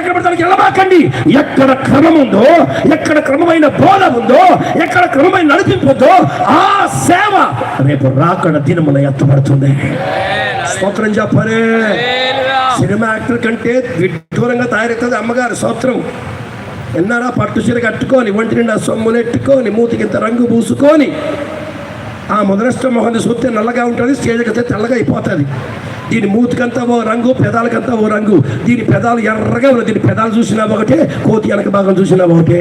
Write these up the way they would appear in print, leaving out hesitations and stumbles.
ఎక్కడ పడతానికి వెళ్ళబాకండి. ఎక్కడ క్రమం ఉందో, ఎక్కడ క్రమమైన బోధ ఉందో, ఎక్కడ క్రమమైన నడిపింపు ఉందో ఆ సేవ రేపు రాకడ దినమున ఎత్తబడుతుంది. స్తోత్రం చెప్పరే. సినిమా యాక్టర్ కంటే విడ్డూరంగా తయారవుతుంది అమ్మగారు. స్తోత్రం. ఎన్నారా పట్టు చీర కట్టుకొని, ఒంటి నిండా సొమ్ములెట్టుకొని, మూతికి ఇంత రంగు పూసుకొని, ఆ మొదలష్ట మొహంది చూస్తే నల్లగా ఉంటుంది, స్టేజ్కి వస్తే తెల్లగా అయిపోతుంది. దీని మూతికంతా ఓ రంగు, పెదాలకంతా ఓ రంగు. దీని పెదాలు ఎర్రగా ఉన్నాయి. దీని పెదాలు చూసినా ఒకటే, కోతి వెనక భాగం చూసినా ఒకటే.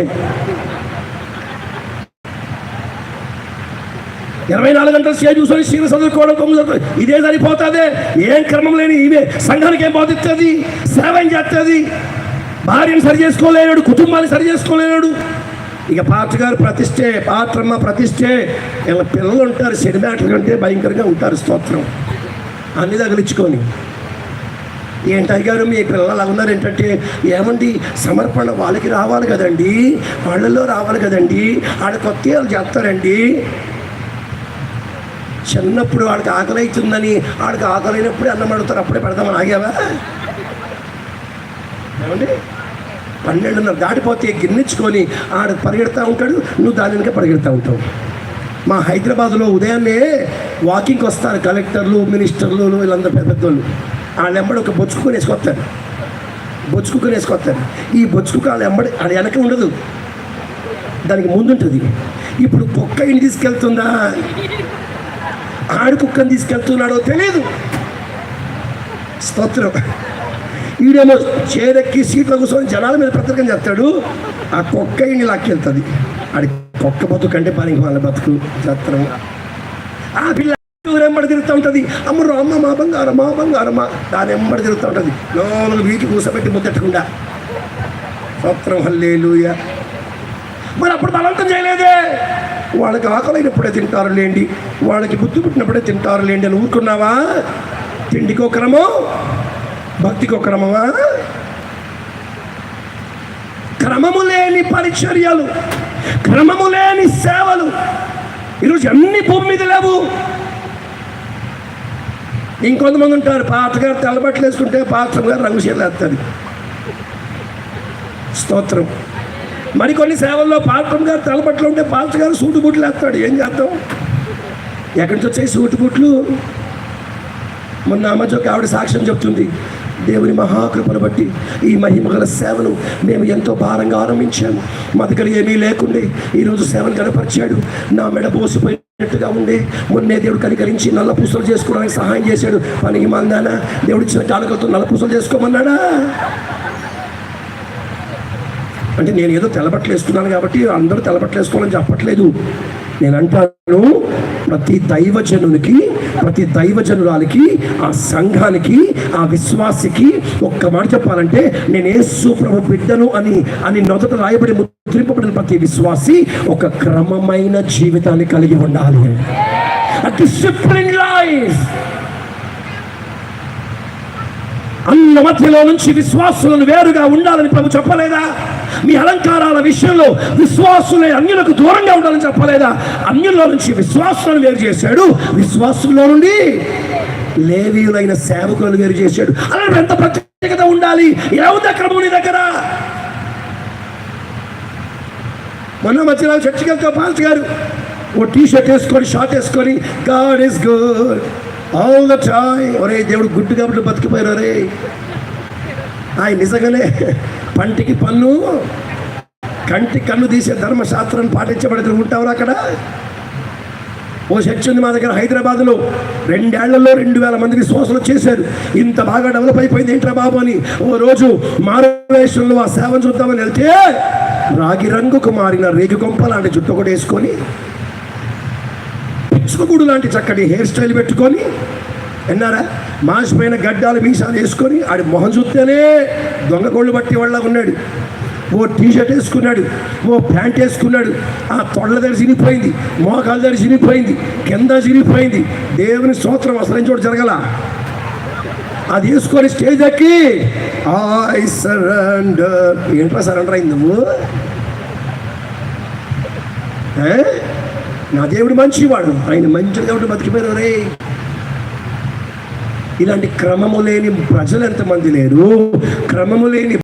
24 గంటలు స్టేజ్ చూసుకొని చీర చదువుకోవడం, కొమ్ము చదువుకోవడం ఇదే సరిపోతుంది. ఏం క్రమం లేని ఇవే సంఘానికి ఏం బోధిస్తుంది? సేవ ఏం చేస్తుంది? భార్యను సరి చేసుకోలేనాడు, కుటుంబాన్ని సరి చేసుకోలేనాడు. ఇక పాత్ర గారు ప్రతిష్టే, పాత్రమ్మ ప్రతిష్టే. ఇలా పిల్లలు ఉంటారు, సినిమాటలు కంటే భయంకరంగా ఉంటారు. స్తోత్రం. అన్ని తగిలించుకొని ఏంటి గారు మీ పిల్లలు అలా ఉన్నారు ఏంటంటే, ఏమండి సమర్పణ వాళ్ళకి రావాలి కదండి, వాళ్ళల్లో రావాలి కదండి, ఆడ కొత్త వాళ్ళు చేస్తారండి. చిన్నప్పుడు వాడికి ఆకలి అవుతుందని, వాడికి ఆకలి అయినప్పుడే అన్నం అడుగుతారు, అప్పుడే పెడదామని ఆగావా? ఏమండి 12:30 దాటిపోతే గిన్నెచ్చుకొని ఆడ పరిగెడతా ఉంటాడు, నువ్వు దాని వెనక పరిగెడతా ఉంటావు. మా హైదరాబాద్లో ఉదయాన్నే వాకింగ్కి వస్తారు కలెక్టర్లు, మినిస్టర్లు, వీళ్ళందరూ పెద్దోళ్ళు. వాళ్ళు ఎంబడి ఒక బొచ్చుకొని వేసుకొస్తారు, ఈ బొచ్చుకు వాళ్ళు ఎంబడి ఆడ వెనక ఉండదు, దానికి ముందుంటుంది. ఇప్పుడు కుక్క ఇంటి తీసుకెళ్తుందా, ఆడు కుక్కని తీసుకెళ్తున్నాడో తెలియదు. స్తోత్రం. ఈడేమో చేరెక్కి సీట్లో కూర్చొని జనాల మీద పత్రికం చేస్తాడు, ఆ కుక్క ఇంటి లాక్కెళ్తుంది. ఆడి కుక్క బతుకు అంటే పనికి వాళ్ళ బతుకు చేస్తాం. ఆ పిల్ల ఎంబడి తిరుగుతూ ఉంటుంది, అమ్మరు అమ్మ మా బంగారమా దాని ఎంబడి తిరుగుతూ ఉంటుంది. లోపల వీటి కూసబెట్టి ముద్దెట్టకుండా. స్తోత్రం. హల్లెలూయా. మరి అప్పుడు బలవంతం చేయలేదే. వాళ్ళకి ఆకలైనప్పుడే తింటారు లేండి, వాళ్ళకి బుద్ధి పుట్టినప్పుడే తింటారు లేండి అని ఊరుకున్నావా? తిండికి ఒక క్రమం, భక్తికి ఒక క్రమమా? క్రమము లేని పరిచర్యలు, క్రమము లేని సేవలు ఈరోజు అన్ని భూమి మీద లేవు. ఇంకొంతమంది ఉంటారు, పాత్ర గారు తెల్లబట్టలు వేసుకుంటే పాత్ర గారు రంగు చీరలు వేస్తారు. స్తోత్రం. మరికొన్ని సేవల్లో పాత్ర గారు తెల్లబట్టలు ఉంటే పాత్ర గారు సూటు బుట్లు వేస్తాడు. ఏం చేద్దాం? ఎక్కడి నుంచి వచ్చాయి సూటు బుట్లు? మొన్న అమ్మజోకి ఆవిడ సాక్ష్యం చెప్తుంది, దేవుని మహాకృపను బట్టి ఈ మహిమగల సేవను మేము ఎంతో భారంగా ఆరంభించాము. మా దగ్గర ఏమీ లేకుండే ఈరోజు సేవను గడపరిచాడు. నా మెడ పోసిపోయినట్టుగా ఉండే మొన్నే దేవుడు కనికరించి నల్ల పూసలు చేసుకోవడానికి సహాయం చేశాడు. పనికి మందానా దేవుడు ఇచ్చిన కానుకలతో నల్ల పూసలు చేసుకోమన్నాడా? అంటే నేను ఏదో తెల్లబట్టలు వేసుకున్నాను కాబట్టి అందరూ తెల్లబట్టలు వేసుకోవాలని చెప్పట్లేదు. నేను అంటాను, ప్రతి దైవజనునికి, ప్రతి దైవజనురాలికి, ఆ సంఘానికి, ఆ విశ్వాసికి ఒక్క మాట చెప్పాలంటే, నేను యేసు ప్రభు బిడ్డను అని మొదట రాయబడి ముద్రింపబడిన ప్రతి విశ్వాసి ఒక క్రమమైన జీవితాన్ని కలిగి ఉండాలి. Discipline life. అన్న మధ్యలో నుంచి విశ్వాసులను వేరుగా ఉండాలని ప్రభు చెప్పలేదా? మీ అలంకారాల విషయంలో విశ్వాసులే అన్యులకు దూరంగా ఉండాలని చెప్పలేదా? అన్యుల్లో నుంచి విశ్వాసులను వేరు చేశాడు, విశ్వాసుల్లో నుండి లేవీయులైన సేవకులను వేరు చేశాడు. అలా ఎంత ప్రత్యేకత ఉండాలి? ఏముంది క్రమం నీ దగ్గర? మొన్న మధ్యలో చర్చికి వెళ్తే పాల్స్ గారు ఓ టీషర్ట్ వేసుకొని, షార్ట్ వేసుకొని, God is good all the time. ఒరే దేవుడు గుడ్డు కాబట్టి బతికిపోయారు. రే ఆయన నిజంగానే పంటికి పన్ను, కంటి కన్ను తీసే ధర్మశాస్త్రాన్ని పాటించబడితే ఉంటారు అక్కడ. ఓ చర్చ్ ఉంది మా దగ్గర హైదరాబాద్లో, 2 ఏళ్లలో 2000 మంది విశ్వాసులు చేశారు. ఇంత బాగా డెవలప్ అయిపోయింది ఏంట్రా బాబు అని ఓ రోజు మారువేషంలో ఆ సేవను చూద్దామని వెళ్తే, రాగి రంగుకు మారిన రేగి కొంప లాంటి జుట్టు ఒకటి వేసుకొని, పిచ్చుకగూడు లాంటి చక్కటి హెయిర్ స్టైల్ పెట్టుకొని, విన్నారా, మాసిపోయిన గడ్డాలు మీసాలు వేసుకొని, ఆడి మొహం చూస్తేనే దొంగ కోళ్ళు బట్టి వాళ్ళ ఉన్నాడు. ఓ టీషర్ట్ వేసుకున్నాడు, ఓ ప్యాంట్ వేసుకున్నాడు. ఆ తొళ్ళ దగ్గర చినిపోయింది, మోకాళ్ళ దగ్గర చినిపోయింది, కింద చినిపోయింది. దేవుని స్తోత్రం. అసలు చోటు జరగల. అది వేసుకొని స్టేజ్ ఎక్కి ఐ సరెండర్. ఏంట్రా సరెండర్ అయింది నువ్వు? నా దేవుడు మంచివాడు, ఆయన మంచిగా కాబట్టి బతికిపోయారు. రే ఇలాంటి క్రమము లేని ప్రజలు ఎంతమంది లేరు? క్రమము లేని